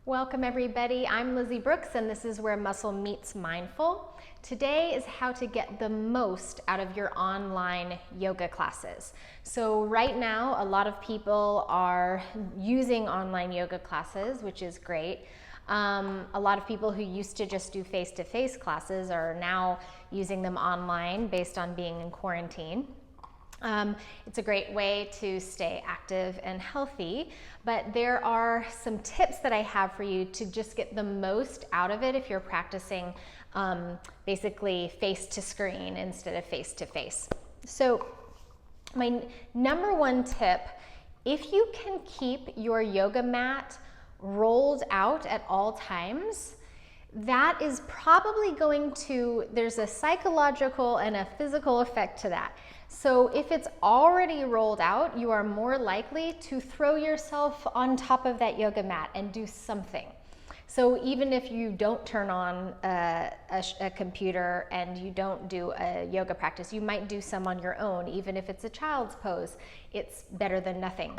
Welcome everybody, I'm Lizzie Brooks and this is where muscle meets mindful. Today is how to get the most out of your online yoga classes. So right now, a lot of people are using online yoga classes, which is great. A lot of people who used to just do face-to-face classes are now using them online based on being in quarantine. It's a great way to stay active and healthy, but there are some tips that I have for you to just get the most out of it if you're practicing basically face to screen instead of face to face. So my number one tip, if you can keep your yoga mat rolled out at all times, that is probably going to, there's a psychological and a physical effect to that. So if it's already rolled out, you are more likely to throw yourself on top of that yoga mat and do something. So even if you don't turn on a computer and you don't do a yoga practice, you might do some on your own. Even if it's a child's pose, it's better than nothing.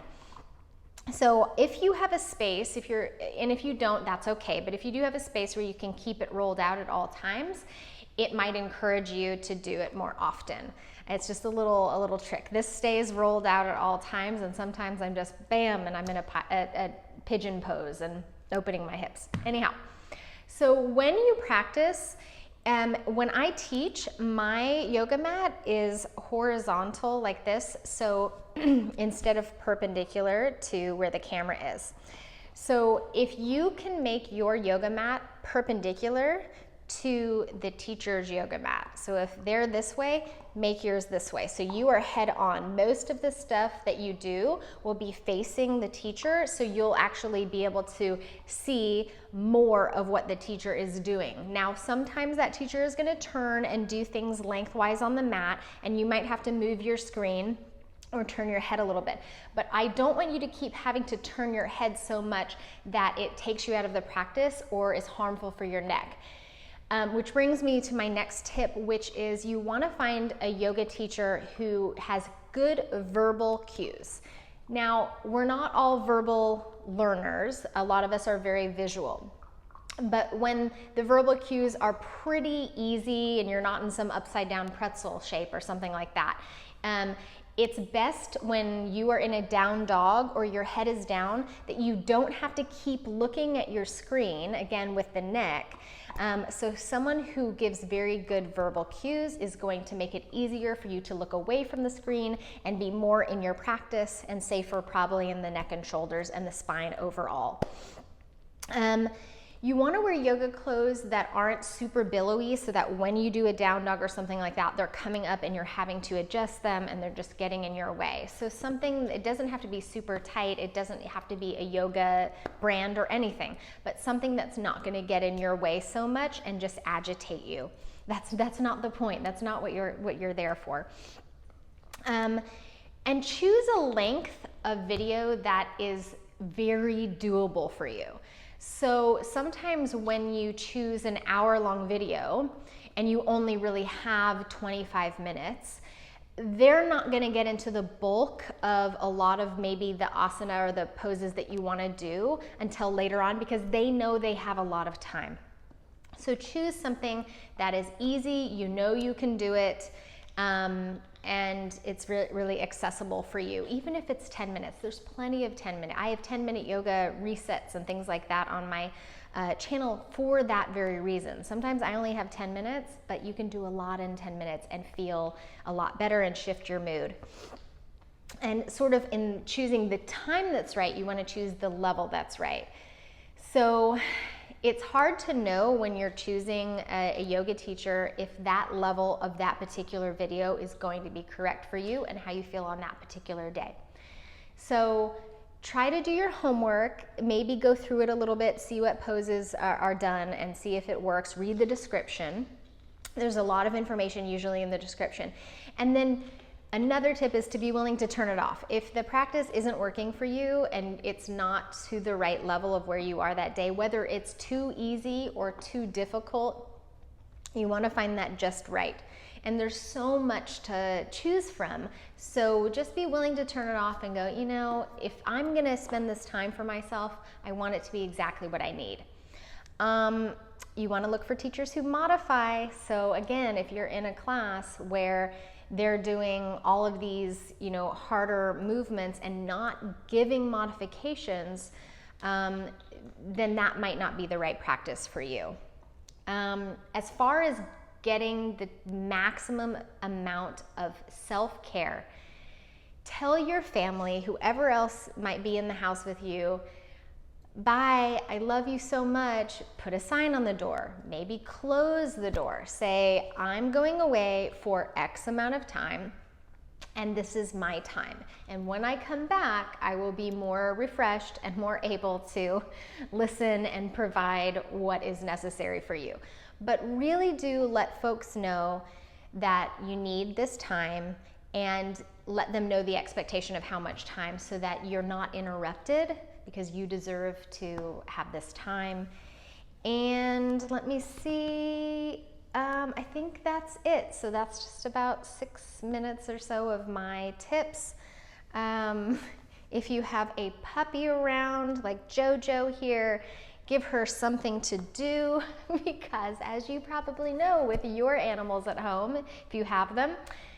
So if you have a space, and if you don't, that's okay, but if you do have a space where you can keep it rolled out at all times, it might encourage you to do it more often. It's just a little trick. This stays rolled out at all times, and sometimes I'm just bam, and I'm in a pigeon pose and opening my hips. Anyhow, so when you practice, when I teach, my yoga mat is horizontal like this, so instead of perpendicular to where the camera is. So if you can make your yoga mat perpendicular to the teacher's yoga mat, so if they're this way, make yours this way. So you are head on. Most of the stuff that you do will be facing the teacher, so you'll actually be able to see more of what the teacher is doing. Now, sometimes that teacher is going to turn and do things lengthwise on the mat, and you might have to move your screen or turn your head a little bit. But I don't want you to keep having to turn your head so much that it takes you out of the practice or is harmful for your neck. Which brings me to my next tip, which is you want to find a yoga teacher who has good verbal cues. Now, we're not all verbal learners. A lot of us are very visual. But when the verbal cues are pretty easy and you're not in some upside down pretzel shape or something like that, it's best when you are in a down dog or your head is down that you don't have to keep looking at your screen, again with the neck. So someone who gives very good verbal cues is going to make it easier for you to look away from the screen and be more in your practice and safer probably in the neck and shoulders and the spine overall. You want to wear yoga clothes that aren't super billowy so that when you do a down dog or something like that, they're coming up and you're having to adjust them and they're just getting in your way. So something, it doesn't have to be super tight, it doesn't have to be a yoga brand or anything, but something that's not going to get in your way so much and just agitate you. That's not the point. That's not what you're there for. And choose a length of video that is very doable for you. So sometimes when you choose an hour-long video and you only really have 25 minutes, they're not going to get into the bulk of a lot of maybe the asana or the poses that you want to do until later on because they know they have a lot of time. So choose something that is easy, you know you can do it, and it's really accessible for you. Even if it's 10 minutes, there's plenty of 10-minute. I have 10-minute yoga resets and things like that on my channel for that very reason. Sometimes I only have 10 minutes, but you can do a lot in 10 minutes and feel a lot better and shift your mood. And sort of in choosing the time that's right, you want to choose the level that's right. So it's hard to know when you're choosing a yoga teacher if that level of that particular video is going to be correct for you and how you feel on that particular day. So try to do your homework, maybe go through it a little bit, see what poses are done and see if it works. Read the description. There's a lot of information usually in the description. And then another tip is to be willing to turn it off. If the practice isn't working for you and it's not to the right level of where you are that day, whether it's too easy or too difficult, you want to find that just right. And there's so much to choose from. So just be willing to turn it off and go, you know, if I'm gonna spend this time for myself, I want it to be exactly what I need. You wanna look for teachers who modify. So again, if you're in a class where they're doing all of these, you know, harder movements and not giving modifications, then that might not be the right practice for you. As far as getting the maximum amount of self-care, tell your family, whoever else might be in the house with you, bye, I love you so much. Put a sign on the door, maybe close the door. Say, I'm going away for X amount of time, and this is my time. And when I come back, I will be more refreshed and more able to listen and provide what is necessary for you. But really do let folks know that you need this time, and let them know the expectation of how much time, so that you're not interrupted, because you deserve to have this time. And let me see, I think that's it. So that's just about 6 minutes or so of my tips. If you have a puppy around, like JoJo here, give her something to do, because as you probably know with your animals at home, if you have them,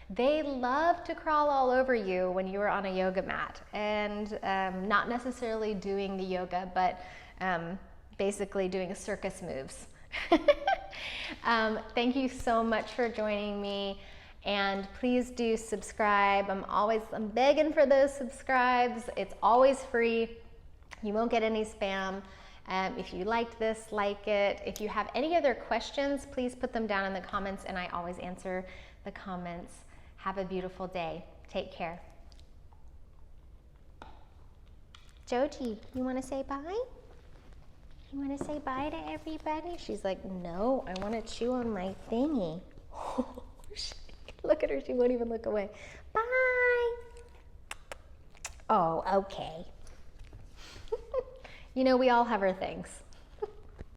they love to crawl all over you when you're on a yoga mat, and not necessarily doing the yoga, but basically doing circus moves. Thank you so much for joining me, and please do subscribe. I'm begging for those subscribes. It's always free. You won't get any spam. If you liked this, like it. If you have any other questions, please put them down in the comments, and I always answer the comments. Have a beautiful day. Take care. Joji, you want to say bye? You want to say bye to everybody? She's like, no, I want to chew on my thingy. Look at her, she won't even look away. Bye. Oh, okay. You know, we all have our things.